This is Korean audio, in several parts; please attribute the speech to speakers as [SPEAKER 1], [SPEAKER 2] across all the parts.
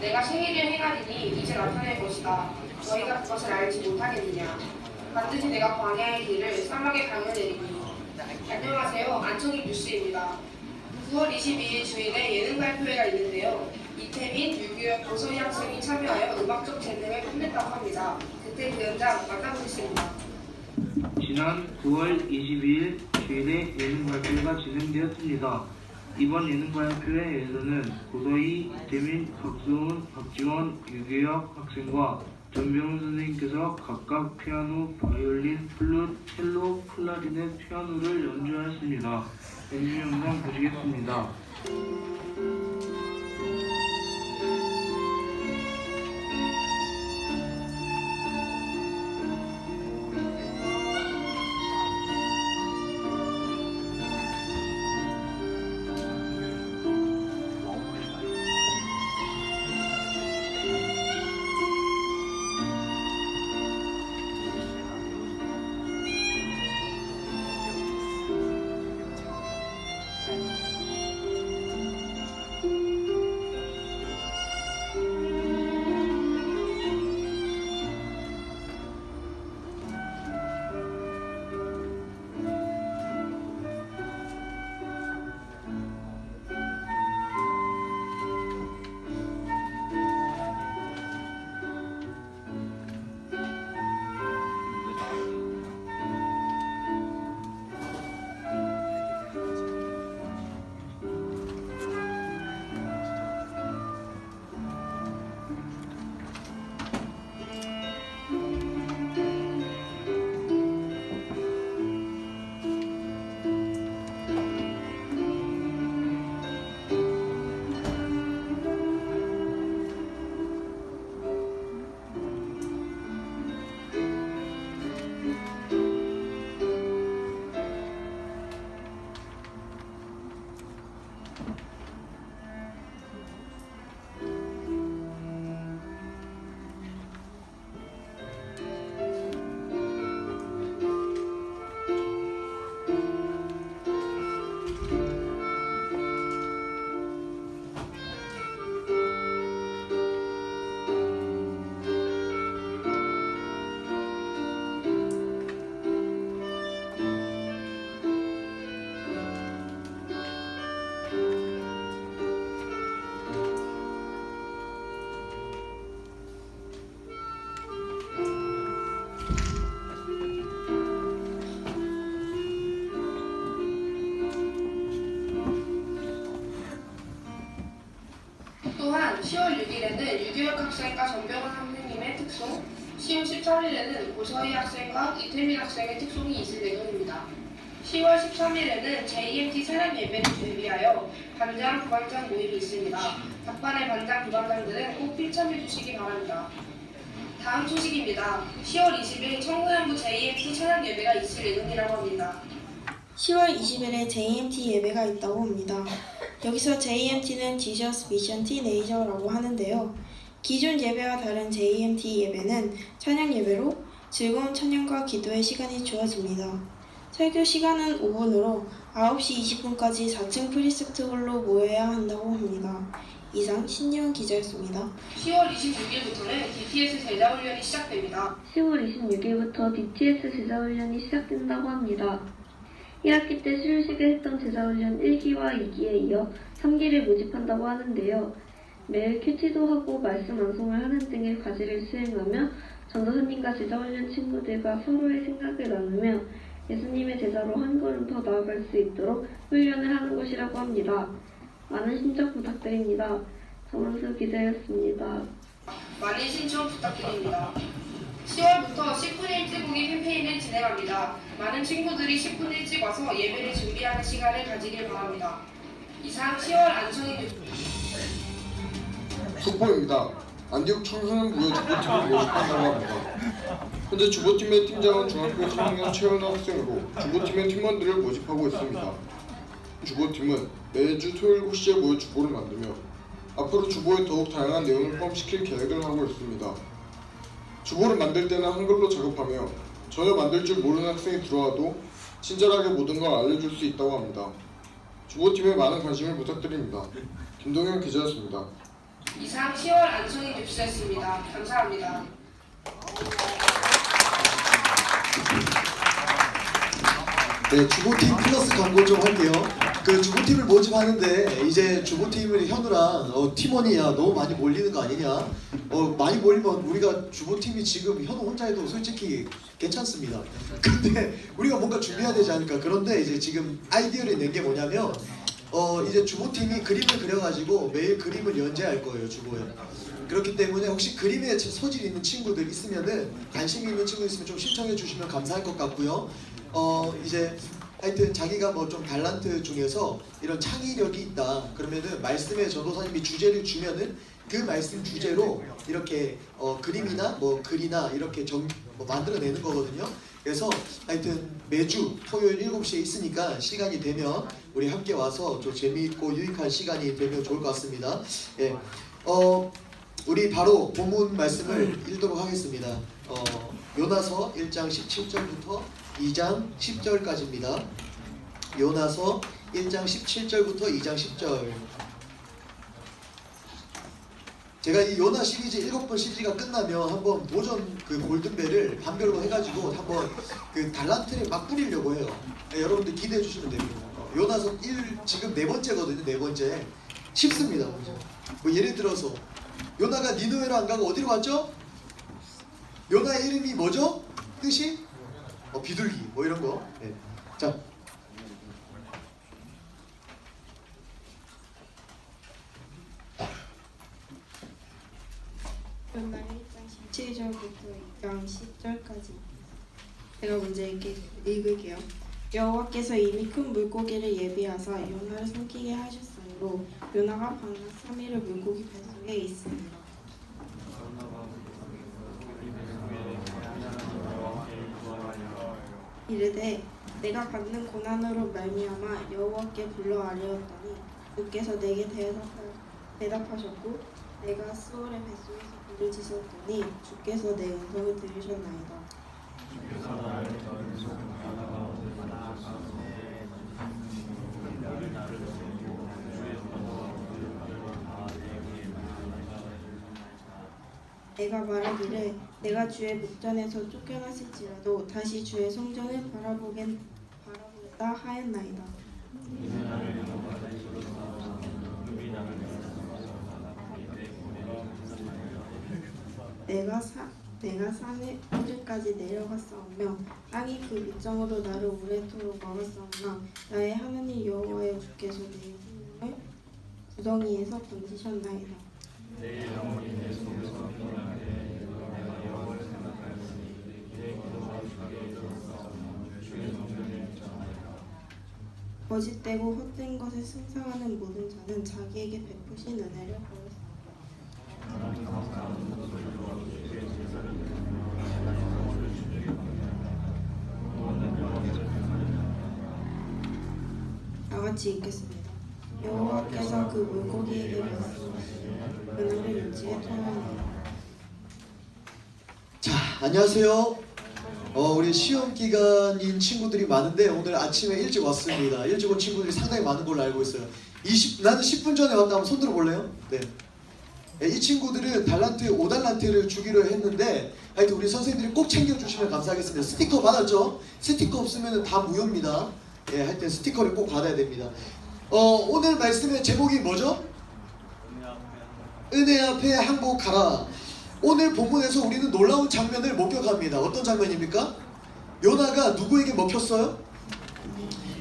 [SPEAKER 1] 내가 행위를 행하리니 이제 나타낼 것이다. 너희가 그것을 알지 못하겠느냐. 반드시 내가 광야의 길을 사막에 강을 내리니. 안녕하세요. 안청희 뉴스입니다. 9월 22일 주일에 예능 발표회가 있는데요. 이태민, 유규혁, 고소희 학생이 참여하여 음악적 재능을 뽐냈다고 합니다. 그때 그 현장 만나보겠습니다.
[SPEAKER 2] 지난 9월 22일 주일에 예능 발표가 진행되었습니다. 이번 예능 발표회에서는 고소희, 이태민, 박수훈, 박지원, 유규혁 학생과 전병훈 선생님께서 각각 피아노, 바이올린, 플룻, 첼로, 클라리넷, 피아노를 연주하였습니다. 연주 영상 보시겠습니다.
[SPEAKER 1] 또한 10월 6일에는 유규혁 학생과 전병훈 선생님의 특송, 10월 13일에는 고서희 학생과 이태민 학생의 특송이 있을 예정입니다. 10월 13일에는 JMT 찬양 예배를 준비하여 반장, 부반장 모임이 있습니다. 각 반의 반장, 부반장들은 꼭 필참해 주시기 바랍니다. 다음 소식입니다. 10월 20일 청소년부 JMT 찬양 예배가 있을 예정이라고 합니다.
[SPEAKER 3] 10월 20일에 JMT 예배가 있다고 합니다. 여기서 JMT는 Jesus Mission Teenager라고 하는데요. 기존 예배와 다른 JMT 예배는 찬양 예배로 즐거운 찬양과 기도의 시간이 주어집니다. 설교 시간은 5분으로 9시 20분까지 4층 프리셉트홀로 모여야 한다고 합니다. 이상 신예원 기자였습니다.
[SPEAKER 1] 10월 26일부터는 BTS 제자훈련이 시작됩니다.
[SPEAKER 4] 10월 26일부터 BTS 제자훈련이 시작된다고 합니다. 1학기 때 수료식을 했던 제자훈련 1기와 2기에 이어 3기를 모집한다고 하는데요. 매일 큐티도 하고 말씀 암송을 하는 등의 과제를 수행하며 전도사님과 제자훈련 친구들과 서로의 생각을 나누며 예수님의 제자로 한 걸음 더 나아갈 수 있도록 훈련을 하는 것이라고 합니다. 많은 신청 부탁드립니다. 정원수 기자였습니다.
[SPEAKER 1] 많은 신청 부탁드립니다. 10월부터 10분 일찍 오기 캠페인을 진행합니다. 많은 친구들이 10분 일찍 와서 예배를 준비하는 시간을 가지길 바랍니다. 이상 10월 안청희 뉴스
[SPEAKER 5] 속보입니다. 안디옥 청소년부의 주보팀을 모집한다고 합니다. 현재 주보팀의 팀장은 중학교 3학년 최은호 학생으로 주보팀의 팀원들을 모집하고 있습니다. 주보팀은 매주 토요일 9시에 모여 주보를 만들며 앞으로 주보에 더욱 다양한 내용을 포함시킬 계획을 하고 있습니다. 주보를 만들 때는 한글로 작업하며 전혀 만들 줄 모르는 학생이 들어와도 친절하게 모든 걸 알려줄 수 있다고 합니다. 주보팀에 많은 관심을 부탁드립니다. 김동현 기자였습니다.
[SPEAKER 1] 이상 10월 안성희 뉴스였습니다. 감사합니다.
[SPEAKER 6] 네, 주보팀 플러스 광고 좀 할게요. 그 주보팀을 모집하는데 이제 주보팀을 현우랑 팀원이야 너무 많이 몰리는 거 아니냐? 많이 몰리면 우리가 주보팀이 지금 현우 혼자 해도 솔직히 괜찮습니다. 근데 우리가 뭔가 준비해야 되지 않을까? 그런데 이제 지금 아이디어를 낸 게 뭐냐면 이제 주보팀이 그림을 그려가지고 매일 그림을 연재할 거예요, 주보에. 그렇기 때문에 혹시 그림에 소질 있는 친구들 있으면은 관심 있는 친구 있으면 좀 신청해 주시면 감사할 것 같고요. 이제 하여튼 자기가 뭐 좀 달란트 중에서 이런 창의력이 있다 그러면은 말씀에 전도사님이 주제를 주면은 그 말씀 주제로 이렇게 그림이나 뭐 글이나 이렇게 뭐 만들어내는 거거든요. 그래서 하여튼 매주 토요일 7시에 있으니까 시간이 되면 우리 함께 와서 좀 재미있고 유익한 시간이 되면 좋을 것 같습니다. 예. 우리 바로 본문 말씀을 읽도록 하겠습니다. 요나서 1장 17절부터 2장 10절까지입니다. 요나서 1장 17절부터 2장 10절. 제가 이 요나 시리즈 7번 시리즈가 끝나면 한번 도전 그 골든벨을 반별로 해가지고 한번 그 달란트를 막 뿌리려고 해요. 네, 여러분들 기대해 주시면 됩니다. 요나서 1 지금 4번째거든요. 4번째. 쉽습니다. 뭐 예를 들어서 요나가 니느웨로 안 가고 어디로 갔죠? 요나의 이름이 뭐죠? 뜻이? 비둘기 뭐 이런 거. 네. 자.
[SPEAKER 3] 요나 1장 17절부터 2장 10절까지 제가 먼저 읽을게요. 여호와께서 이미 큰 물고기를 예비하사 요나를 삼키게 하셨으므로 요나가 밤낮 3일을 물고기 뱃속에 있습니다. 이르되 내가 받는 고난으로 말미암아 여호와께 불러 아뢰었더니 주께서 내게 대답하셨고 내가 수월의 뱃속에서 부르짖었더니 주께서 내 음성을 들으셨나이다. 내가 말하기를 내가 주의 목전에서 쫓겨났을지라도 다시 주의 성전을 바라보겠다 하였나이다. 내가 산의 하늘까지 내려갔사오며 땅이 그 밑정으로 나를 오래도록 막았사오나 나의 하나님 여호와여 주께서 내 생명을 구덩이에서 건지셨나이다. 거짓되고 헛된 것에 승상하는 모든 자는 자기에게 베푸신 은혜를 버렸습니다. 다 같이 읽겠습니다. 여호와께서 그 물고기에게 말씀하시되 그날을 유지에 토하니라.
[SPEAKER 6] 자, 안녕하세요. 우리 시험 기간인 친구들이 많은데 오늘 아침에 일찍 왔습니다. 일찍 온 친구들이 상당히 많은 걸로 알고 있어요. 나는 10분 전에 왔다 하면 손 들어 볼래요? 네. 이 친구들은 달란트 5달란트를 주기로 했는데 하여튼 우리 선생님들이 꼭 챙겨주시면 감사하겠습니다. 스티커 받았죠? 스티커 없으면 다 무효입니다. 예, 하여튼 스티커를 꼭 받아야 됩니다. 오늘 말씀의 제목이 뭐죠? 은혜 앞에 항복하라. 오늘 본문에서 우리는 놀라운 장면을 목격합니다. 어떤 장면입니까? 요나가 누구에게 먹혔어요?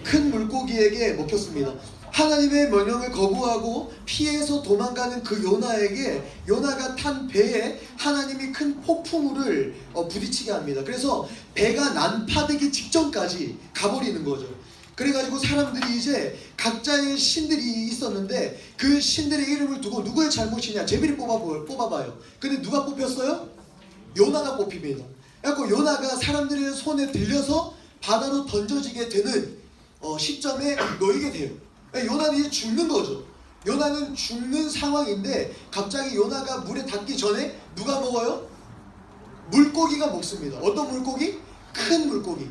[SPEAKER 6] 큰 물고기에게 먹혔습니다. 하나님의 명령을 거부하고 피해서 도망가는 그 요나에게 요나가 탄 배에 하나님이 큰 폭풍우를 부딪히게 합니다. 그래서 배가 난파되기 직전까지 가버리는 거죠. 그래가지고 사람들이 이제 각자의 신들이 있었는데 그 신들의 이름을 두고 누구의 잘못이냐 제비를 뽑아봐요. 근데 누가 뽑혔어요? 요나가 뽑힙니다. 그래서 요나가 사람들의 손에 들려서 바다로 던져지게 되는 시점에 놓이게 돼요. 요나는 이제 죽는 거죠. 요나는 죽는 상황인데 갑자기 요나가 물에 닿기 전에 누가 먹어요? 물고기가 먹습니다. 어떤 물고기? 큰 물고기.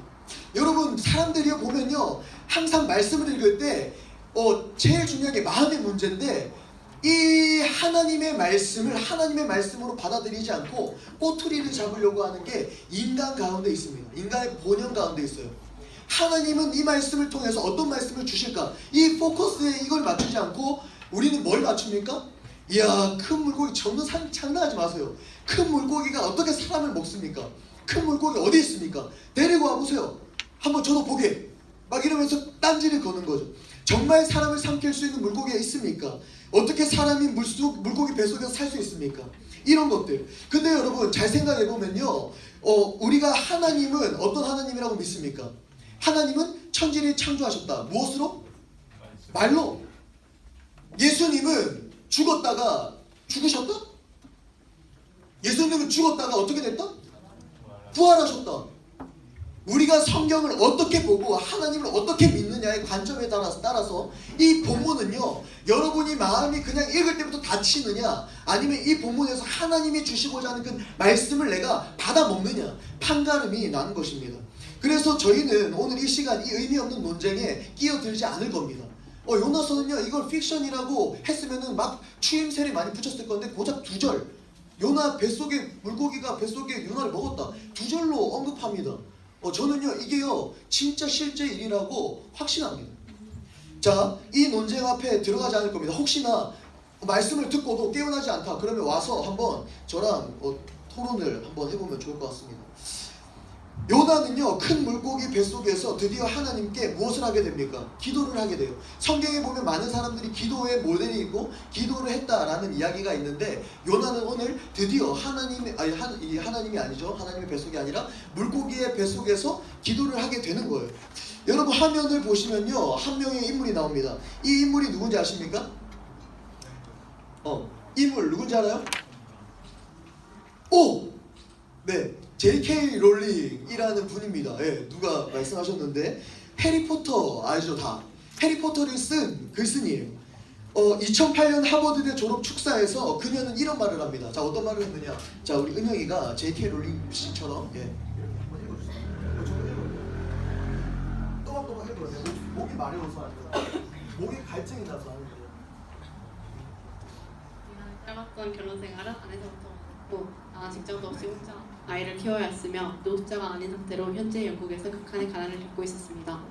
[SPEAKER 6] 여러분 사람들이 보면요 항상 말씀을 읽을 때 제일 중요한 게 마음의 문제인데 이 하나님의 말씀을 하나님의 말씀으로 받아들이지 않고 꼬투리를 잡으려고 하는 게 인간 가운데 있습니다. 인간의 본연 가운데 있어요. 하나님은 이 말씀을 통해서 어떤 말씀을 주실까? 이 포커스에 이걸 맞추지 않고 우리는 뭘 맞춥니까? 이야, 큰 물고기 전부 장난하지 마세요. 큰 물고기가 어떻게 사람을 먹습니까? 큰 물고기 어디 있습니까? 데리고 와보세요. 한번 저도 보게. 막 이러면서 딴지를 거는 거죠. 정말 사람을 삼킬 수 있는 물고기가 있습니까? 어떻게 사람이 물고기 뱃속에서 살 수 있습니까? 이런 것들. 근데 여러분 잘 생각해보면요, 우리가 하나님은 어떤 하나님이라고 믿습니까? 하나님은 천지를 창조하셨다. 무엇으로? 말로. 예수님은 죽었다가 죽으셨다? 예수님은 죽었다가 어떻게 됐다? 부활하셨다. 우리가 성경을 어떻게 보고 하나님을 어떻게 믿느냐의 관점에 따라서 이 본문은요, 여러분이 마음이 그냥 읽을 때부터 다치느냐, 아니면 이 본문에서 하나님이 주시고자 하는 그 말씀을 내가 받아 먹느냐, 판가름이 나는 것입니다. 그래서 저희는 오늘 이 시간 이 의미 없는 논쟁에 끼어들지 않을 겁니다. 요나서는요, 이걸 픽션이라고 했으면은 막 추임새를 많이 붙였을 건데 고작 2절, 요나 뱃속에 물고기가 뱃속에 요나를 먹었다, 2절로 언급합니다. 저는요, 이게요 진짜 실제 일이라고 확신합니다. 자, 이 논쟁 앞에 들어가지 않을 겁니다. 혹시나 말씀을 듣고도 깨어나지 않다 그러면 와서 한번 저랑 토론을 한번 해보면 좋을 것 같습니다. 요나는요, 큰 물고기 뱃속에서 드디어 하나님께 무엇을 하게 됩니까? 기도를 하게 돼요. 성경에 보면 많은 사람들이 기도의 모델이 있고 기도를 했다라는 이야기가 있는데, 요나는 오늘 드디어 하나님이 아니죠. 하나님의 뱃속이 아니라 물고기의 뱃속에서 기도를 하게 되는 거예요. 여러분 화면을 보시면요, 한 명의 인물이 나옵니다. 이 인물이 누군지 아십니까? 인물 누군지 알아요? 오! 네, J.K. 롤링이라는 분입니다. 예, 누가 말씀하셨는데 해리포터 알죠? 다 해리포터를 쓴 글쓴이에요. 2008년 하버드대 졸업 축사에서 그녀는 이런 말을 합니다. 자, 어떤 말을 했느냐? 자, 우리 은영이가 J.K. 롤링 씨처럼 또박또박 해보세요. 목이 마려워서 하는 목에 갈증이 나서 하는 거예요.
[SPEAKER 7] 짧았던 결혼 생활은 아내서부터 했고, 직장도 없이 혼자 아이를 키워야 했으며 노숙자가 아닌 상태로 현재 영국에서 극한의 가난을 겪고 있었습니다.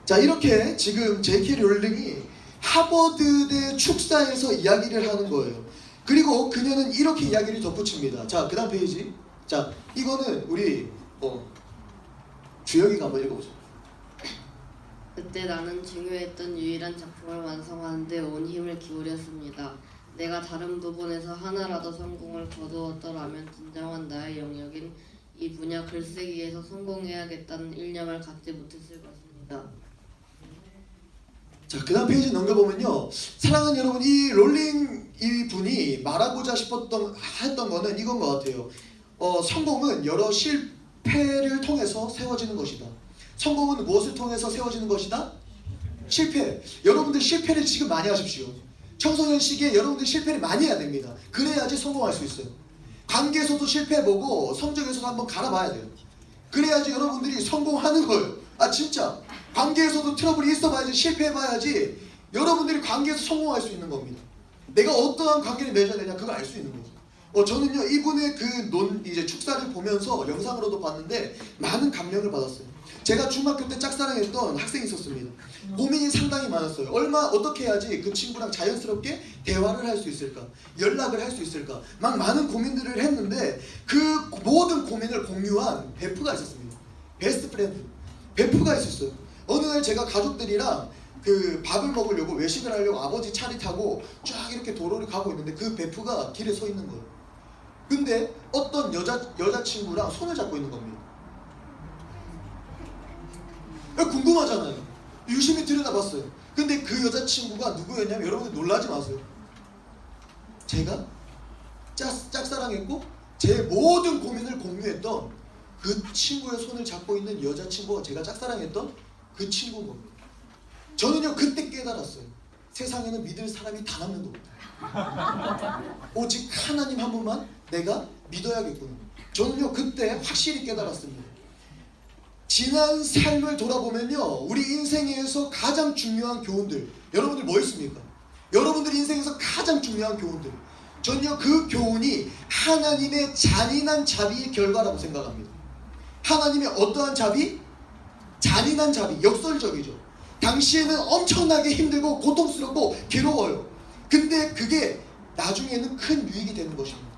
[SPEAKER 6] 자, 이렇게 지금 J.K. 롤링이 하버드대 축사에서 이야기를 하는 거예요. 그리고 그녀는 이렇게 이야기를 덧붙입니다. 자, 그 다음 페이지. 자, 이거는 우리 주혁이가 한번 읽어보죠.
[SPEAKER 8] 그때 나는 중요했던 유일한 작품을 완성하는 데 온 힘을 기울였습니다. 내가 다른 부분에서 하나라도 성공을 거두었더라면 진정한 나의 영역인 이 분야 글쓰기에서 성공해야겠다는 일념을 갖지 못했을 것입니다.
[SPEAKER 6] 자, 그 다음 페이지 넘겨보면요, 사랑하는 여러분, 이 롤링 이 분이 말하고자 했던 거는 이건 것 같아요. 성공은 여러 실패를 통해서 세워지는 것이다. 성공은 무엇을 통해서 세워지는 것이다? 실패. 여러분들 실패를 지금 많이 하십시오. 청소년 시기에 여러분들 실패를 많이 해야 됩니다. 그래야지 성공할 수 있어요. 관계에서도 실패해보고 성적에서도 한번 갈아봐야 돼요. 그래야지 여러분들이 성공하는 거예요. 진짜 관계에서도 트러블이 있어봐야지, 실패해봐야지 여러분들이 관계에서 성공할 수 있는 겁니다. 내가 어떠한 관계를 맺어야 되냐, 그걸 알 수 있는 거죠. 저는요, 이분의 이제 축사를 보면서 영상으로도 봤는데 많은 감명을 받았어요. 제가 중학교 때 짝사랑했던 학생이 있었습니다. 고민이 상당히 많았어요. 어떻게 해야지 그 친구랑 자연스럽게 대화를 할 수 있을까, 연락을 할 수 있을까, 막 많은 고민들을 했는데 그 모든 고민을 공유한 베프가 있었습니다. 베스트 프렌드 베프가 있었어요. 어느 날 제가 가족들이랑 그 밥을 먹으려고, 외식을 하려고 아버지 차를 타고 쫙 이렇게 도로를 가고 있는데 그 베프가 길에 서 있는 거예요. 근데 어떤 여자친구랑 손을 잡고 있는 겁니다. 궁금하잖아요. 유심히 들여다봤어요. 근데 그 여자친구가 누구였냐면, 여러분들 놀라지 마세요. 제가 짝사랑했고 제 모든 고민을 공유했던 그 친구의 손을 잡고 있는 여자친구가 제가 짝사랑했던 그 친구인 겁니다. 저는요, 그때 깨달았어요. 세상에는 믿을 사람이 단 한 명도 없다. 오직 하나님 한 분만 내가 믿어야겠구나. 저는요, 그때 확실히 깨달았습니다. 지난 삶을 돌아보면요, 우리 인생에서 가장 중요한 교훈들, 여러분들 뭐 있습니까? 여러분들 인생에서 가장 중요한 교훈들. 전혀 그 교훈이 하나님의 잔인한 자비의 결과라고 생각합니다. 하나님의 어떠한 자비? 잔인한 자비, 역설적이죠. 당시에는 엄청나게 힘들고 고통스럽고 괴로워요. 근데 그게 나중에는 큰 유익이 되는 것입니다.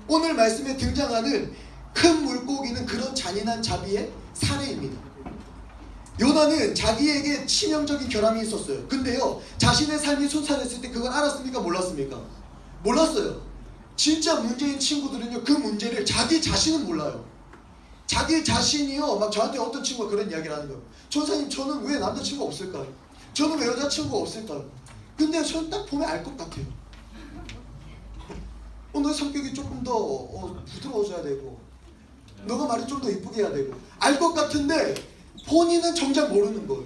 [SPEAKER 6] 오늘 말씀에 등장하는 큰 물고기는 그런 잔인한 자비의 사례입니다. 요나는 자기에게 치명적인 결함이 있었어요. 근데요, 자신의 삶이 순탄했을 때 그걸 알았습니까? 몰랐습니까? 몰랐어요. 진짜 문제인 친구들은요, 그 문제를 자기 자신은 몰라요. 자기 자신이요, 막 저한테 어떤 친구가 그런 이야기를 하는 거예요. 전사님, 저는 왜 남자친구가 없을까요? 저는 왜 여자친구가 없을까요? 근데 저는 딱 보면 알 것 같아요. 너의 성격이 조금 더 부드러워져야 되고, 너가 말을 좀 더 이쁘게 해야 되고, 알 것 같은데 본인은 정작 모르는 거예요.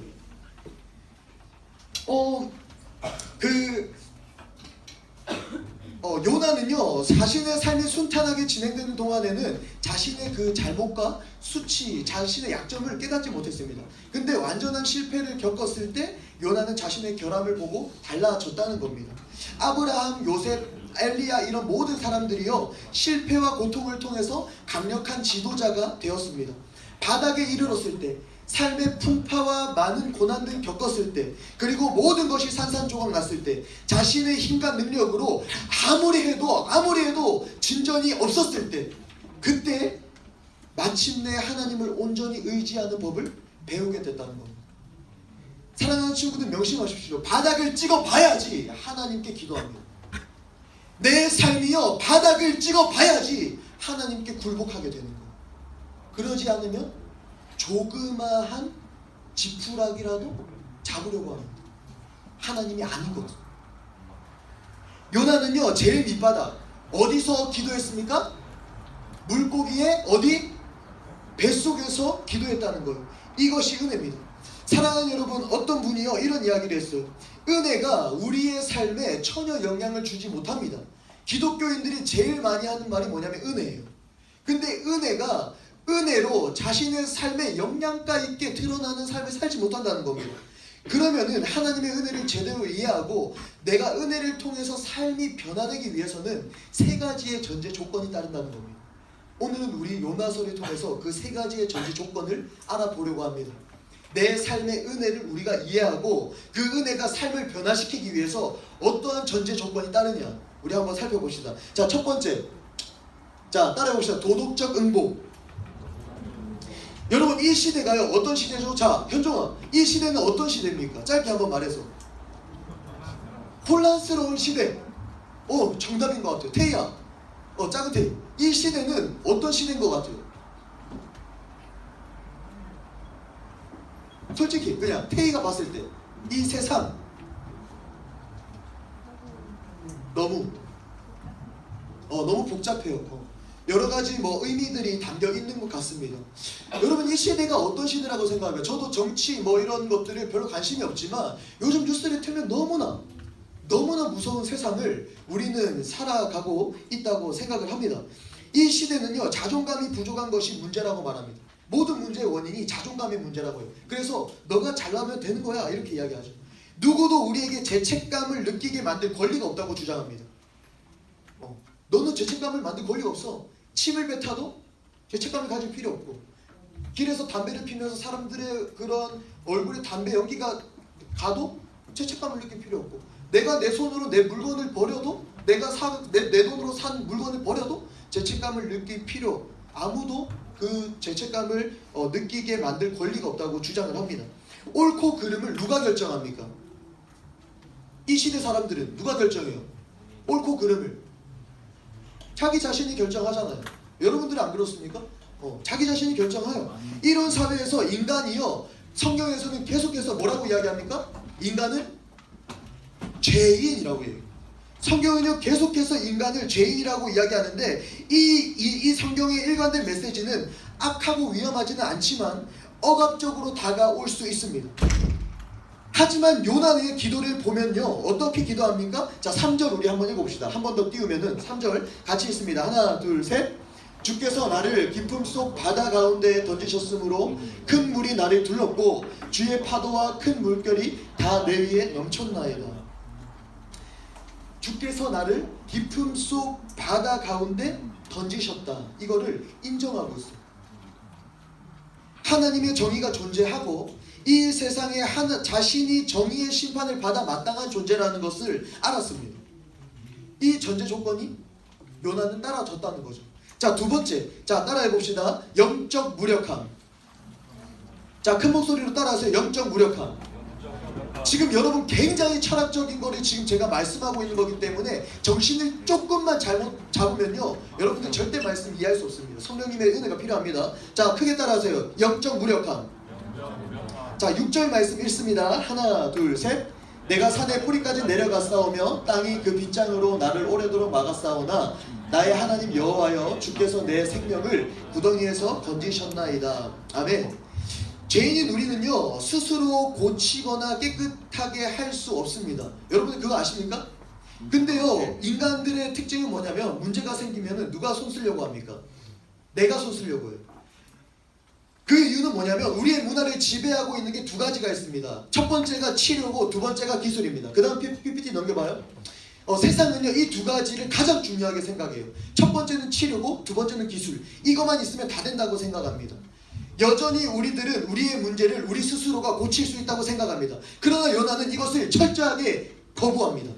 [SPEAKER 6] 요나는요, 자신의 삶이 순탄하게 진행되는 동안에는 자신의 그 잘못과 수치, 자신의 약점을 깨닫지 못했습니다. 근데 완전한 실패를 겪었을 때 요나는 자신의 결함을 보고 달라졌다는 겁니다. 아브라함, 요셉, 엘리야 이런 모든 사람들이요, 실패와 고통을 통해서 강력한 지도자가 되었습니다. 바닥에 이르렀을 때, 삶의 풍파와 많은 고난들을 겪었을 때, 그리고 모든 것이 산산조각 났을 때, 자신의 힘과 능력으로 아무리 해도 진전이 없었을 때, 그때 마침내 하나님을 온전히 의지하는 법을 배우게 됐다는 겁니다. 사랑하는 친구들, 명심하십시오. 바닥을 찍어봐야지 하나님께 기도합니다. 내 삶이요, 바닥을 찍어봐야지 하나님께 굴복하게 되는 거예요. 그러지 않으면 조그마한 지푸라기라도 잡으려고 합니다. 하나님이 아니거든. 요나는요, 제일 밑바닥 어디서 기도했습니까? 물고기의 어디? 뱃속에서 기도했다는 거예요. 이것이 은혜입니다. 사랑하는 여러분, 어떤 분이요 이런 이야기를 했어요. 은혜가 우리의 삶에 전혀 영향을 주지 못합니다. 기독교인들이 제일 많이 하는 말이 뭐냐면 은혜예요. 근데 은혜가 은혜로 자신의 삶에 영양가 있게 드러나는 삶을 살지 못한다는 겁니다. 그러면은 하나님의 은혜를 제대로 이해하고 내가 은혜를 통해서 삶이 변화되기 위해서는 세 가지의 전제 조건이 따른다는 겁니다. 오늘은 우리 요나서를 통해서 그 세 가지의 전제 조건을 알아보려고 합니다. 내 삶의 은혜를 우리가 이해하고 그 은혜가 삶을 변화시키기 위해서 어떠한 전제 조건이 따르냐, 우리 한번 살펴봅시다. 자, 첫 번째, 자 따라해봅시다. 도덕적 응복. 여러분, 이 시대가요 어떤 시대죠? 자, 현종아, 이 시대는 어떤 시대입니까? 짧게 한번 말해서. 혼란스러운 시대. 정답인 것 같아요. 태희야, 작은 태희, 이 시대는 어떤 시대인 것 같아요? 솔직히 그냥 태희가 봤을 때 이 세상 너무 복잡해요. 여러 가지 의미들이 담겨 있는 것 같습니다. 여러분, 이 시대가 어떤 시대라고 생각하면, 저도 정치 이런 것들을 별로 관심이 없지만 요즘 뉴스를 틀면 너무나 무서운 세상을 우리는 살아가고 있다고 생각을 합니다. 이 시대는요, 자존감이 부족한 것이 문제라고 말합니다. 모든 문제의 원인이 자존감의 문제라고 해요. 그래서 너가 잘나면 되는 거야 이렇게 이야기하죠. 누구도 우리에게 죄책감을 느끼게 만들 권리가 없다고 주장합니다. 너는 죄책감을 만들 권리가 없어. 침을 뱉어도 죄책감을 가질 필요 없고, 길에서 담배를 피면서 사람들의 그런 얼굴에 담배 연기가 가도 죄책감을 느낄 필요 없고, 내가 내 손으로 내 물건을 버려도, 내가 내 돈으로 산 물건을 버려도 죄책감을 느낄 필요, 아무도 그 죄책감을 느끼게 만들 권리가 없다고 주장을 합니다. 옳고 그름을 누가 결정합니까? 이 시대 사람들은 누가 결정해요? 옳고 그름을 자기 자신이 결정하잖아요. 여러분들은 안 그렇습니까? 자기 자신이 결정해요. 이런 사회에서 인간이요, 성경에서는 계속해서 뭐라고 이야기합니까? 인간은 죄인이라고 해요. 성경은요 계속해서 인간을 죄인이라고 이야기하는데, 이 성경의 일관된 메시지는 악하고 위험하지는 않지만 억압적으로 다가올 수 있습니다. 하지만 요나의 기도를 보면요, 어떻게 기도합니까? 자, 3절 우리 한번 읽어봅시다. 한 번 더 띄우면은 3절 같이 읽습니다. 하나, 둘, 셋. 주께서 나를 깊음 속 바다 가운데 던지셨으므로 큰 물이 나를 둘렀고 주의 파도와 큰 물결이 다 내 위에 넘쳤나이다. 주께서 나를 깊음 속 바다 가운데 던지셨다. 이거를 인정하고 있어요. 하나님의 정의가 존재하고 이 세상에 자신이 정의의 심판을 받아 마땅한 존재라는 것을 알았습니다. 이 전제 조건이 요나는 따라줬다는 거죠. 자, 두 번째. 자, 따라해 봅시다. 영적 무력함. 자, 큰 목소리로 따라하세요. 영적 무력함. 지금 여러분 굉장히 철학적인 거를 지금 제가 말씀하고 있는 거기 때문에 정신을 조금만 잘못 잡으면요, 여러분들 절대 말씀 이해할 수 없습니다. 성령님의 은혜가 필요합니다. 자, 크게 따라하세요. 영적 무력함. 자, 6절 말씀 읽습니다. 하나, 둘, 셋. 내가 산의 뿌리까지 내려갔사오며 땅이 그 빗장으로 나를 오래도록 막았사오나 나의 하나님 여호와여 주께서 내 생명을 구덩이에서 건지셨나이다. 아멘. 죄인인 우리는요, 스스로 고치거나 깨끗하게 할 수 없습니다. 여러분 그거 아십니까? 근데요, 인간들의 특징은 뭐냐면 문제가 생기면 누가 손 쓰려고 합니까? 내가 손 쓰려고 해요. 그 이유는 뭐냐면 우리의 문화를 지배하고 있는 게 두 가지가 있습니다. 첫 번째가 치료고 두 번째가 기술입니다. 그 다음 PPT 넘겨봐요. 세상은요, 이 두 가지를 가장 중요하게 생각해요. 첫 번째는 치료고 두 번째는 기술. 이것만 있으면 다 된다고 생각합니다. 여전히 우리들은 우리의 문제를 우리 스스로가 고칠 수 있다고 생각합니다. 그러나 요나는 이것을 철저하게 거부합니다.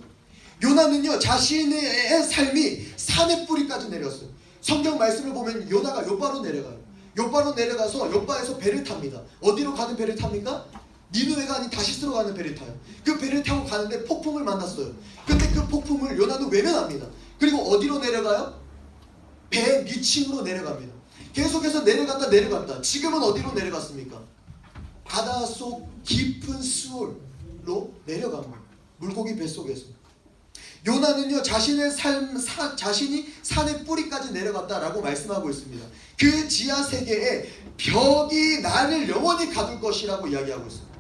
[SPEAKER 6] 요나는요, 자신의 삶이 산의 뿌리까지 내렸어요. 성경 말씀을 보면 요나가 요바로 내려가요. 요바로 내려가서 요바에서 배를 탑니다. 어디로 가는 배를 탑니까? 니느웨가 아닌 다시스로 가는 배를 타요. 그 배를 타고 가는데 폭풍을 만났어요. 근데 그 폭풍을 요나는 외면합니다. 그리고 어디로 내려가요? 배 밑층으로 내려갑니다. 계속해서 내려갔다. 지금은 어디로 내려갔습니까? 바닷속 깊은 수월로 내려갑니다. 물고기 뱃속에서. 요나는요, 자신의 자신이 산의 뿌리까지 내려갔다라고 말씀하고 있습니다. 그 지하 세계에 벽이 나를 영원히 가둘 것이라고 이야기하고 있습니다.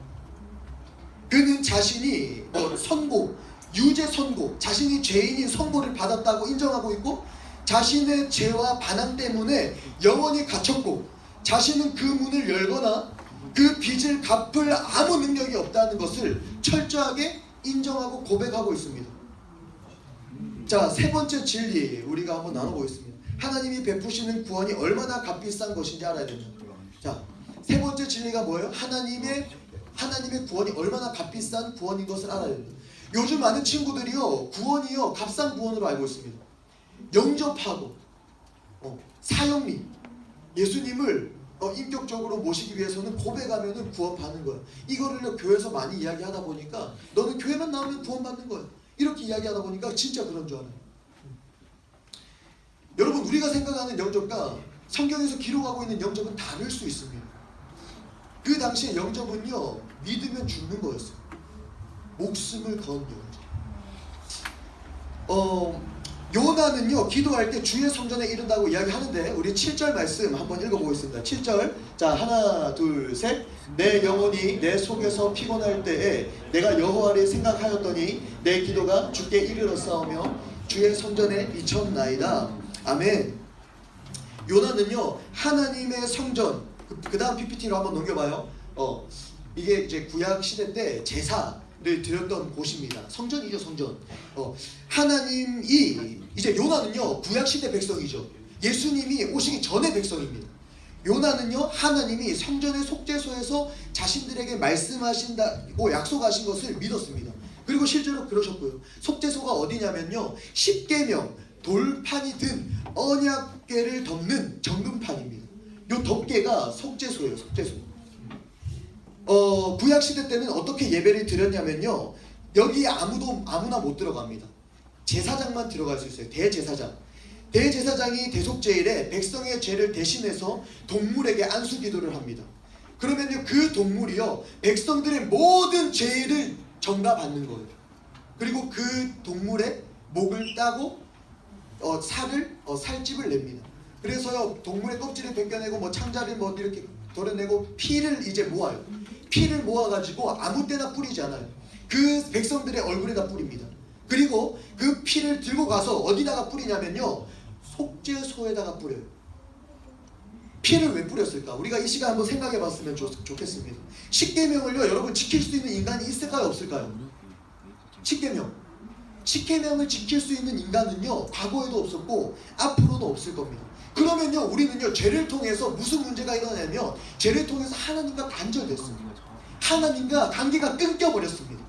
[SPEAKER 6] 그는 자신이 선고, 유죄 선고, 자신이 죄인인 선고를 받았다고 인정하고 있고, 자신의 죄와 반항 때문에 영원히 갇혔고, 자신은 그 문을 열거나 그 빚을 갚을 아무 능력이 없다는 것을 철저하게 인정하고 고백하고 있습니다. 자, 세 번째 진리 우리가 한번 나눠보겠습니다. 하나님이 베푸시는 구원이 얼마나 값비싼 것인지 알아야 됩니다. 자, 세 번째 진리가 뭐예요? 하나님의 구원이 얼마나 값비싼 구원인 것을 알아야 됩니다. 요즘 많은 친구들이요, 구원이요, 값싼 구원으로 알고 있습니다. 영접하고 사형리, 예수님을 인격적으로 모시기 위해서는 고백하면 구원받는 거야. 이거를 교회에서 많이 이야기하다 보니까 너는 교회만 나오면 구원받는 거야, 이렇게 이야기하다 보니까 진짜 그런 줄 알아요. 여러분, 우리가 생각하는 영접과 성경에서 기록하고 있는 영접은 다를 수 있습니다. 그 당시에 영접은요, 믿으면 죽는 거였어요. 목숨을 건 영접. 요나는요, 기도할 때 주의 성전에 이른다고 이야기하는데 우리 7절 말씀 한번 읽어보겠습니다. 7절. 자, 하나, 둘, 셋. 내 영혼이 내 속에서 피곤할 때에 내가 여호와를 생각하였더니 내 기도가 주께 이르렀사오며 주의 성전에 미쳤나이다. 아멘. 요나는요, 하나님의 성전, 그 다음 PPT로 한번 넘겨봐요. 이게 이제 구약 시대 때 제사를 드렸던 곳입니다. 성전이죠, 성전. 하나님이, 이제 요나는요, 구약 시대 백성이죠. 예수님이 오시기 전의 백성입니다. 요나는요, 하나님이 성전의 속죄소에서 자신들에게 말씀하신다고 약속하신 것을 믿었습니다. 그리고 실제로 그러셨고요. 속죄소가 어디냐면요, 십계명, 돌판이 든 언약궤를 덮는 정금판입니다. 요 덮개가 속죄소예요, 속죄소. 구약시대 때는 어떻게 예배를 드렸냐면요, 여기 아무나 못 들어갑니다. 제사장만 들어갈 수 있어요. 대제사장이 대속제일에 백성의 죄를 대신해서 동물에게 안수기도를 합니다. 그러면요, 그 동물이요, 백성들의 모든 죄를 전가받는 거예요. 그리고 그 동물의 목을 따고 살집을 냅니다. 그래서요, 동물의 껍질을 벗겨내고 창자를 이렇게 도려내고 피를 이제 모아요. 피를 모아가지고 아무 때나 뿌리지 않아요. 그 백성들의 얼굴에다 뿌립니다. 그리고 그 피를 들고 가서 어디다가 뿌리냐면요, 속죄소에다가 뿌려요. 피를 왜 뿌렸을까? 우리가 이 시간 한번 생각해 봤으면 좋겠습니다. 십계명을요, 여러분 지킬 수 있는 인간이 있을까요, 없을까요? 십계명. 십계명을 지킬 수 있는 인간은요 과거에도 없었고 앞으로도 없을 겁니다. 그러면요 우리는요 죄를 통해서 무슨 문제가 일어나냐면 죄를 통해서 하나님과 단절됐습니다. 하나님과 관계가 끊겨버렸습니다.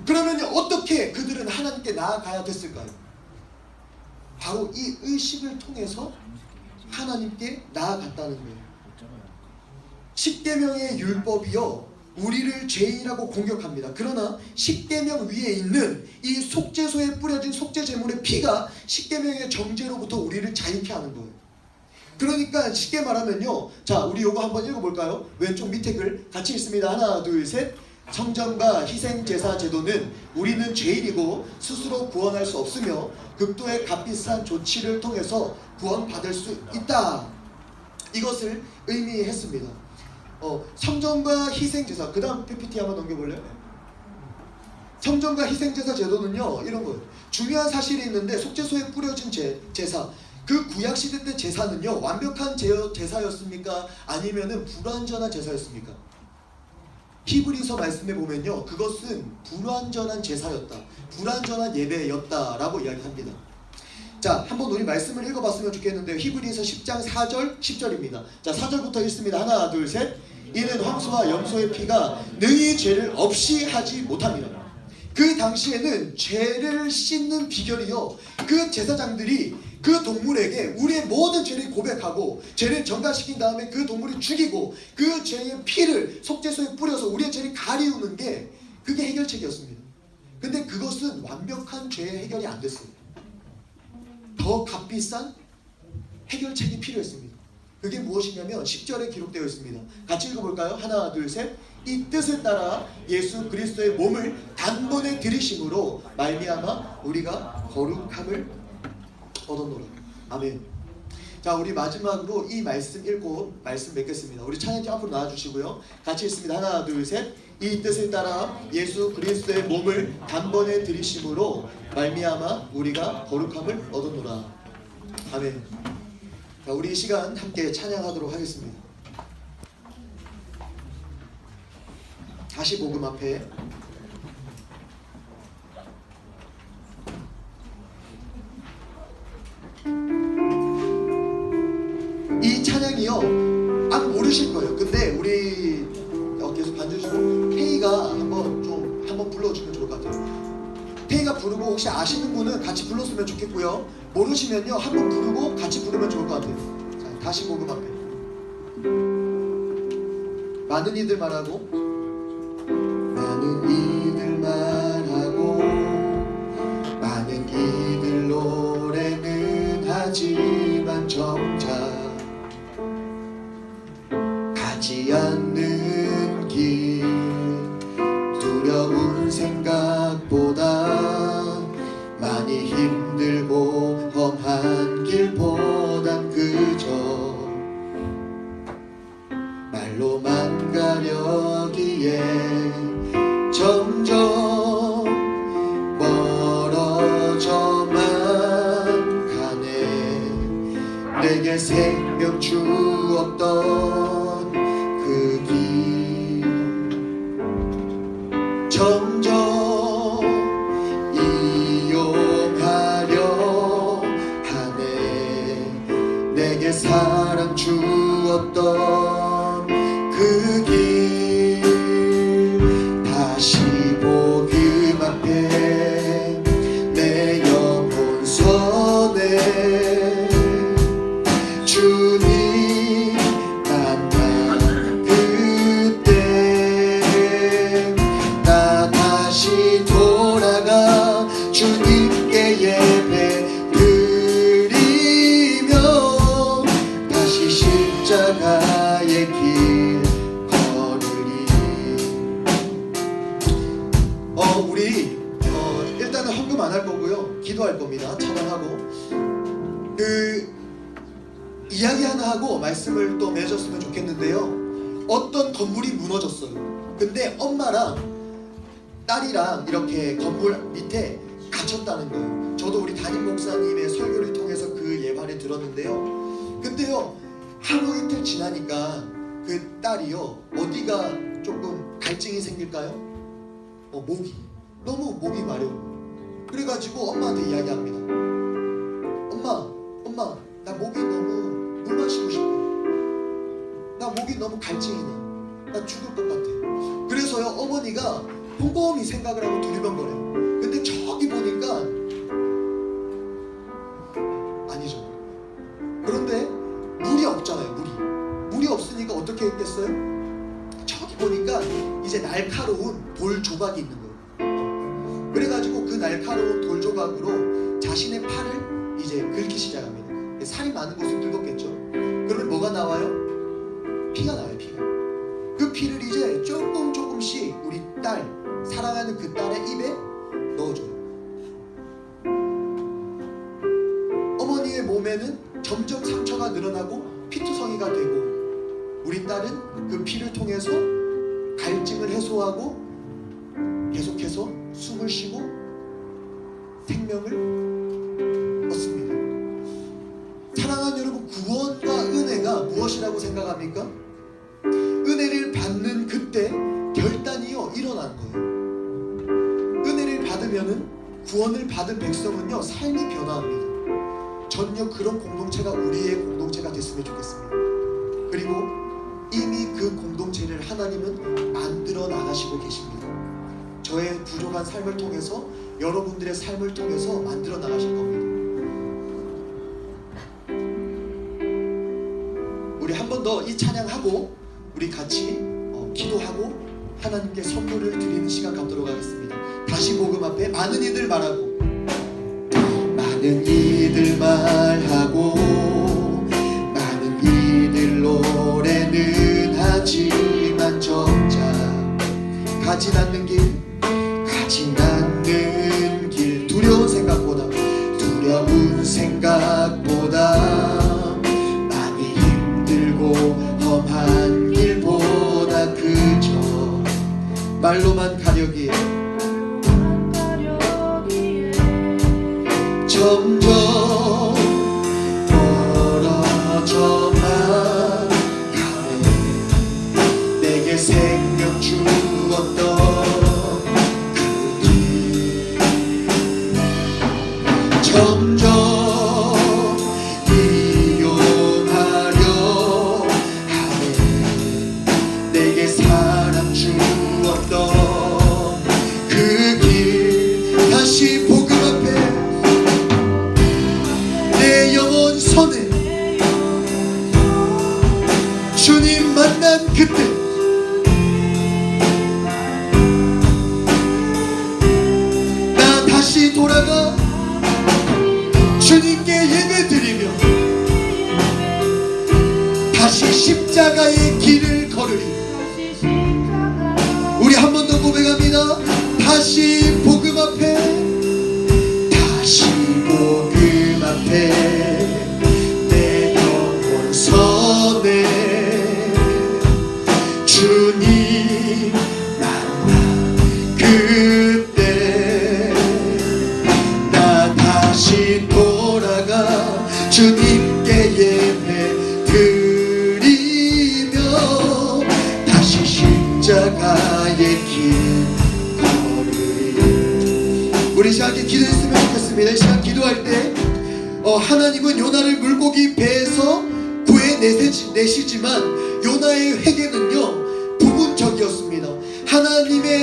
[SPEAKER 6] 그러면요 어떻게 그들은 하나님께 나아가야 됐을까요? 바로 이 의식을 통해서 하나님께 나아갔다는 거예요. 십계명의 율법이요 우리를 죄인이라고 공격합니다. 그러나 십계명 위에 있는 이 속죄소에 뿌려진 속죄 제물의 피가 십계명의 정죄로부터 우리를 자유케 하는 거예요. 그러니까 쉽게 말하면요, 자 우리 요거 한번 읽어볼까요? 왼쪽 밑에 글 같이 읽습니다. 하나 둘 셋. 성전과 희생제사 제도는 우리는 죄인이고 스스로 구원할 수 없으며 극도의 값비싼 조치를 통해서 구원받을 수 있다. 이것을 의미했습니다. 성전과 희생제사, 그 다음 PPT 한번 넘겨볼래요? 성전과 희생제사 제도는요 이런 거예요. 중요한 사실이 있는데 속죄소에 뿌려진 제사, 그 구약시대 때 제사는요 완벽한 제사였습니까? 아니면은 불완전한 제사였습니까? 히브리서 말씀에 보면요 그것은 불완전한 제사였다, 불완전한 예배였다라고 이야기합니다. 자, 한번 우리 말씀을 읽어봤으면 좋겠는데요. 히브리서 10장 4절 10절입니다. 자, 4절부터 읽습니다. 하나 둘 셋. 이는 황소와 염소의 피가 능히 죄를 없이 하지 못합니다. 그 당시에는 죄를 씻는 비결이요 그 제사장들이 그 동물에게 우리의 모든 죄를 고백하고 죄를 전가시킨 다음에 그 동물을 죽이고 그 죄의 피를 속죄소에 뿌려서 우리의 죄를 가리우는 게 그게 해결책이었습니다. 근데 그것은 완벽한 죄의 해결이 안 됐어요. 더 값비싼 해결책이 필요했습니다. 그게 무엇이냐면 10절에 기록되어 있습니다. 같이 읽어볼까요? 하나 둘 셋. 이 뜻을 따라 예수 그리스도의 몸을 단번에 들이심으로 말미암아 우리가 거룩함을 얻었노라. 아멘. 자, 우리 마지막으로 이 말씀 읽고 말씀 맺겠습니다. 우리 찬양팀 앞으로 나와주시고요. 같이 읽습니다. 하나 둘 셋. 이 뜻을 따라 예수 그리스도의 몸을 단번에 들이심으로 말미암아 우리가 거룩함을 얻었노라. 아멘. 자, 우리 이 시간 함께 찬양하도록 하겠습니다. 다시 복음 앞에 이 찬양이요 안 모르실 거예요. 근데 우리 계속 반주시고 태희가 한번 불러주면 좋을 것 같아요. 태희가 부르고 혹시 아시는 분은 같이 불렀으면 좋겠고요. 모르시면요 한번 부르고 같이 부르면 좋을 것 같아요. 자, 다시 복음 앞에 많은 이들 말하고 많은 이들 말하고 많은 이들 노래는 하지만 정작 가지 않는 길 두려운 생각보다 많이 힘들고 험한 길보단 그저 말로만 가려기에 점점 멀어져만 가네. 내게 생명 주었던 그 길 점점 이용하려 하네. 내게 사랑 주었던 그 길 다시 복음 앞에 내 영혼 선에 주님 만난 그때 나 다시 돌아가 주님께 예배 드리며 다시 십자가의 길 걸으리. 우리 일단은 헌금 안 할 거고요. 기도할 겁니다. 찬양하고 이야기 하나 하고 말씀을 또 맺었으면 좋겠는데요. 어떤 건물이 무너졌어요. 근데 엄마랑 딸이랑 이렇게 건물 밑에 갇혔다는 거예요. 저도 우리 담임 목사님의 설교를 통해서 그 예반을 들었는데요. 근데요 하루 이틀 지나니까 그 딸이요 어디가 조금 갈증이 생길까요? 목이 너무 목이 마려워. 그래가지고 엄마한테 이야기합니다. 엄마, 나 목이 너무 물 마시고 싶어. 나 목이 너무 갈증이네. 나 죽을 것 같아. 그래서요, 어머니가 곰곰이 생각을 하고 두리번거려요. 근데 저기 보니까 아니죠. 그런데 물이 없잖아요. 물이 없으니까 어떻게 했겠어요? 저기 보니까 이제 날카로운 돌 조각이 있는 거예요. 그래가지고 그 날카로운 돌 조각으로 자신의 팔을 이제 긁기 시작합니다. 살이 많은 곳을 긁었겠죠. 그러면 뭐가 나와요? 피가 나와요. 피가. 그 피를 이제 조금씩 우리 딸, 사랑하는 그 딸의 입에 넣어줘요. 어머니의 몸에는 점점 상처가 늘어나고 피투성이가 되고, 우리 딸은 그 피를 통해서 갈증을 해소하고 계속해서 숨을 쉬고 생명을 얻습니다. 사랑하는 여러분, 구원과 은혜가 무엇이라고 생각합니까? 은혜를 받는 그때 결단이요 일어난 거예요. 은혜를 받으면은, 구원을 받은 백성은요 삶이 변화합니다. 전혀 그런 공동체가 우리의 공동체가 됐으면 좋겠습니다. 그리고 이미 그 공동체를 하나님은 만들어 나가시고 계십니다. 저의 부족한 삶을 통해서, 여러분들의 삶을 통해서 만들어 나가실 겁니다. 우리 한 번 더 이 찬양하고 우리 같이 기도하고 하나님께 선물을 드리는 시간 갖도록 하겠습니다. 다시 복음 앞에 많은 이들 말하고, 많은 이들 말하고, 많은 이들 노래는 하지만 정작 가지 않는 길, 두려운 생각보다 많이 힘들고 험한 길보다 그저 말로만 가려기에 점점 멀어져만 가네. 내게 생명 주었던 그 길 점점 이용하려 하네. 내게 사랑 주었던 그 길 다시 복음 앞에 내 영혼 손에 주님 만난 그때 나 다시 돌아가 주님께 예배드리며 다시 십자가의 길을 걸으리. 우리 한 번 더 고백합니다. 다시 복음 앞에, 다시 복음 앞에 내 영혼 선에 주님 만나 그때 나 다시 돌아가 주님께 예배 드리며 다시 십자가의 길 걸으리. 우리 시간 기도했으면 좋겠습니다. 이 시간 기도할 때 하나님은 요나를 물고기 배에서 구해내시지만 요나의 회개는요 부분적이었습니다.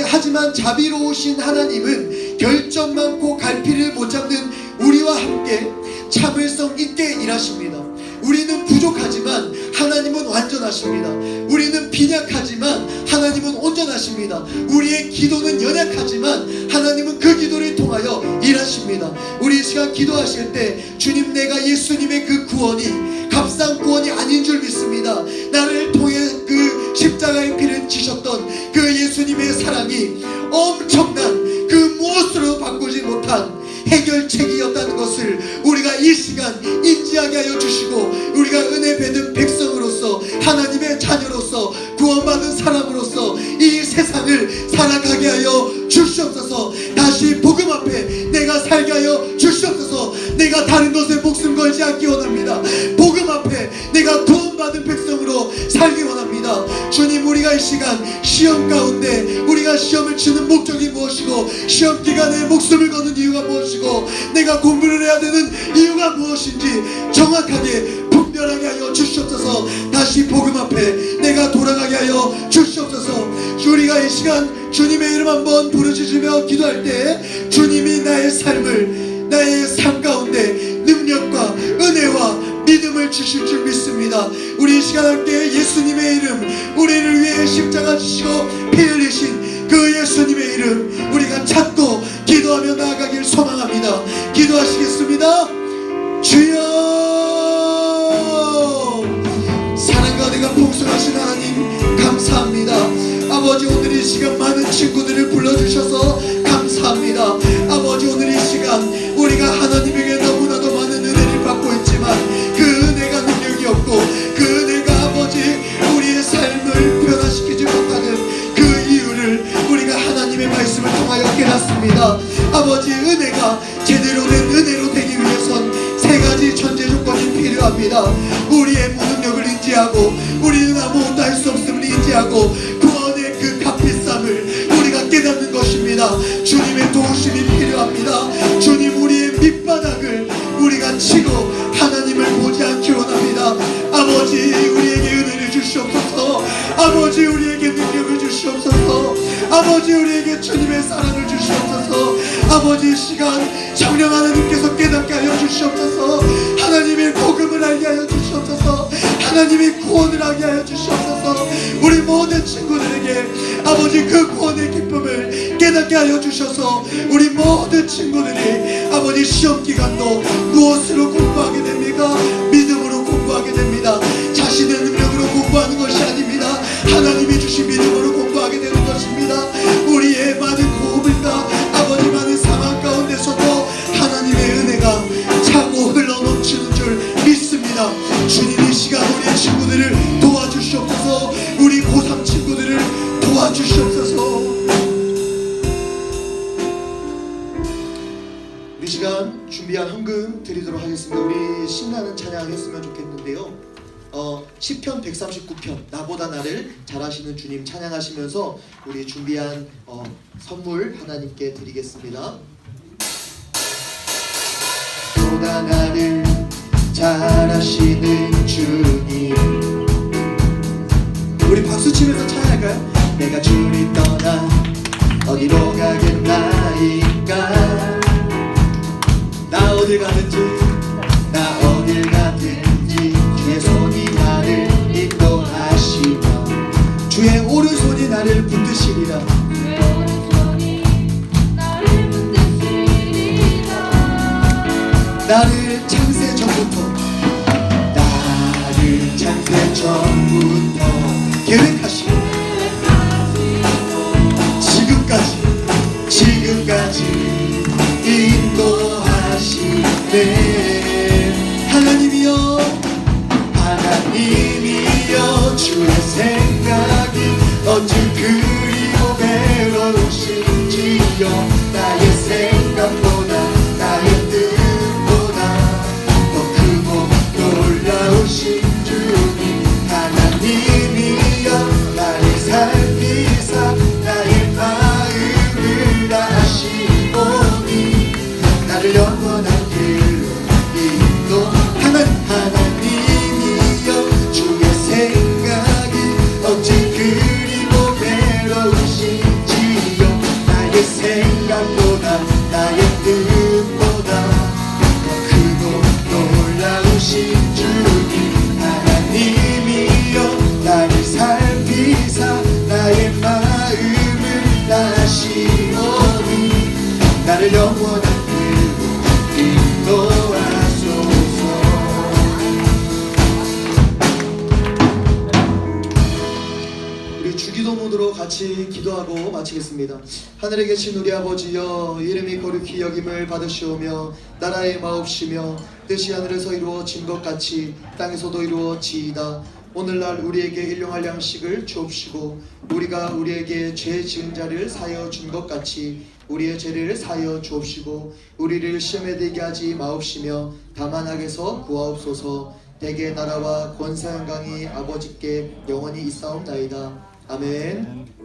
[SPEAKER 6] 하지만 자비로우신 하나님은 결점 많고 갈피를 못 잡는 우리와 함께 참을성 있게 일하십니다. 우리는 부족하지만 하나님은 완전하십니다. 우리는 빈약하지만 하나님은 온전하십니다. 우리의 기도는 연약하지만 하나님은 그 기도를 통하여 일하십니다. 우리 이 시간 기도하실 때 주님, 내가 예수님의 그 구원이 값싼 구원이 아닌 줄 믿습니다. 나를 통해 그 십자가의 피를 지셨던 그 예수님의 사랑이 엄청난 그 무엇으로 바꾸지 못한 해결책이었다는 것을 우리가 이 시간 인지하게 하여 주시고, 우리가 은혜 받은 백성으로서, 하나님의 자녀로서, 구원받은 사람으로서 이 세상을 살아가게 하여 주시옵소서. 다시 복음 앞에 내가 살게 하여 주시옵소서. 내가 다른 것에 목숨 걸지 않기 원합니다. 복음 앞에 내가 도움받은 백성으로 살기 원합니다. 주님, 우리가 이 시간 시험 가운데 우리가 시험을 치는 목적이 무엇이고 시험 기간에 목숨을 거는 이유가 무엇이고 내가 공부를 해야 되는 이유가 무엇인지 정확하게 분별하게 하여 주시옵소서. 다시 복음 앞에 내가 돌아가게 하여 주시옵소서. 우리가 이 시간 주님의 이름 한번 부르짖으며 기도할 때 주님이 나의 삶 가운데 능력과 은혜와 믿음을 주실 줄 믿습니다. 우리 이 시간 함께 예수님의 이름, 우리를 위해 십자가 지시고 피 흘리신 그 예수님의 이름 우리가 찾고 기도하며 나아가길 소망합니다. 기도하시겠습니다. 주여, 사랑과 내가 풍성하신 하나님 감사합니다. 아버지, 오늘 이 시간 많은 친구들을 불러주셔서 감사합니다. 아버지, 오늘 이 시간 우리가 하나님에게 너무나도 많은 은혜를 받고 있지만 그 은혜가 능력이 없고 그 은혜가 아버지 우리의 삶을 변화시키지 못하는 그 이유를 우리가 하나님의 말씀을 통하여 깨닫습니다. 아버지, 은혜가 제대로 된 은혜로 되기 위해선 세 가지 전제 조건이 필요합니다. 우리의 무능력을 인지하고 우리는 아무것도 할 수 없음을 인지하고 구원의 그 값비쌈을 우리가 깨닫는 것입니다. 주님의 도우심이 필요합니다. 주님, 우리의 밑바닥을 우리가 치고 하나님을 보지 않기 원합니다. 아버지, 우리에게 은혜를 주시옵소서. 아버지, 우리에게 능력을 주시옵소서. 아버지, 우리에게 주님의 사랑을 주시옵소서. 아버지, 이 시간 성령 하나님께서 깨닫게 하여 주시옵소서. 하나님의 복음을 알게 하여 주시옵소서. 하나님의 구원을 하게 하여 주시옵소서. 우리 모든 친구들에게 아버지 그 구원의 기쁨을 깨닫게 하여 주셔서 우리 모든 친구들이 아버지 시험 기간도 무엇으로 공부하게 됩니까? 믿음으로 공부하게 됩니다. 자신의 능력으로 공부하는 것이 아닙니다. 하나님이 주신 믿음으로 공부하게 되는 것입니다. 우리의 많은 고음과 아버지 많은 상황 가운데서도 하나님의 은혜가 차고 흘러넘치는 줄 믿습니다. 주님, 이 시간 우리의 친구들을 도와주시옵소서. 우리 고3 친구들을 도와주시옵소서. 이 시간 준비한 헌금 드리도록 하겠습니다. 우리 신나는 찬양 했으면 좋겠는데요. 시편 139편 나보다 나를 잘하시는 주님 찬양하시면서 우리 준비한 선물 하나님께 드리겠습니다. 보다 나를 잘하시는 주님, 우리 박수 치면서 찬양할까요? 내가 주를 떠나 어디로 가겠나이까. 나 어딜 가든지 주의 손이 나를 인도하시며 주의 오른손이 나를 붙드시리라. 나를 창세 전부터 계획하시고 지금까지 인도하시네. 하나님이여 주의 생각이 어찌 그리고 괴로우신지요. 나의 생각보다 나의 뜻보다 더 크고 놀라우신 주님, 하나님이여 나를 살피사 나의 마음을 아시오니 나를 영원한 길로 인도. 하나님이여 주의 생각이 어찌 그리고 괴로우신지요. 나의 생각보다 나의 뜻보다 더 크고 놀라우신 주님, 하나님이여 나를 살피사 나의 마음을 아시오니 나를 영원한 길로 인도하소서. 우리 주기도 모드로 같이 기도하고 마치겠습니다. 하늘에 계신 우리 아버지여, 이름이 거룩히 여김을 받으시오며 나라의 마옵시며 뜻이 하늘에서 이루어진 것 같이 땅에서도 이루어지이다. 오늘날 우리에게 일용할 양식을 주옵시고 우리가 우리에게 죄 지은 자를 사하여 준 것 같이 우리의 죄를 사하여 주옵시고 우리를 시험에 들게 하지 마옵시며 다만 악에서 구하옵소서. 대개 나라와 권세 영광이 아버지께 영원히 있사옵나이다. 아멘.